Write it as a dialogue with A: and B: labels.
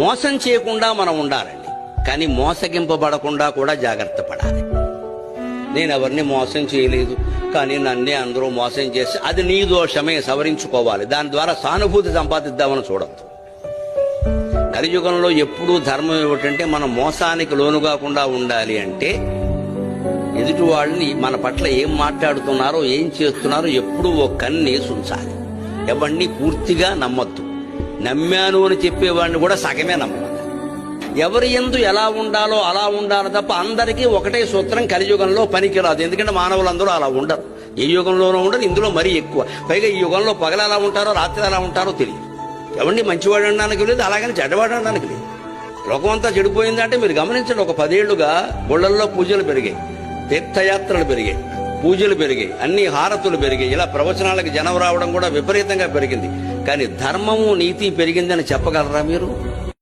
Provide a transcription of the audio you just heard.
A: మోసం చేయకుండా మనం ఉండాలండి, కానీ మోసగింపబడకుండా కూడా జాగ్రత్త పడాలి. నేను ఎవరిని మోసం చేయలేదు, కానీ నన్నే అందరూ మోసం చేసి అది నీ దోషమే, సవరించుకోవాలి. దాని ద్వారా సానుభూతి సంపాదిద్దామని చూడద్దు. కలియుగంలో ఎప్పుడూ ధర్మం ఏమిటంటే మనం మోసానికి లోను కాకుండా ఉండాలి అంటే ఎదుటి వాళ్ళని మన పట్ల ఏం మాట్లాడుతున్నారో ఏం చేస్తున్నారో ఎప్పుడూ ఒక కన్నేసి ఉంచాలి. ఎవరిని పూర్తిగా నమ్మొద్దు. నమ్మాను అని చెప్పేవాడిని కూడా సగమే నమ్మాలి. ఎవరి యందు ఎలా ఉండాలో అలా ఉండాలి తప్ప అందరికీ ఒకటే సూత్రం కలియుగంలో పనికిరాదు. ఎందుకంటే మానవులందరూ అలా ఉండరు, ఏ యుగంలోనూ ఉండరు, ఇందులో మరీ ఎక్కువ. పైగా ఈ యుగంలో పగలు ఎలా ఉంటారో రాత్రి ఎలా ఉంటారో తెలియదు. ఎవరిని మంచివాడు అనడానికి లేదు, అలాగని చెడ్డవాడు అనడానికి లేదు. లోకమంతా చెడిపోయిందంటే మీరు గమనించండి. ఒక 10 ఏళ్లుగా గుళ్ళల్లో పూజలు పెరిగాయి, తీర్థయాత్రలు పెరిగాయి, పూజలు పెరిగాయి, అన్ని హారతులు పెరిగాయి. ఇలా ప్రవచనాలకు జనం రావడం కూడా విపరీతంగా పెరిగింది. కానీ ధర్మము నీతి పెరిగిందని చెప్పగలరా మీరు?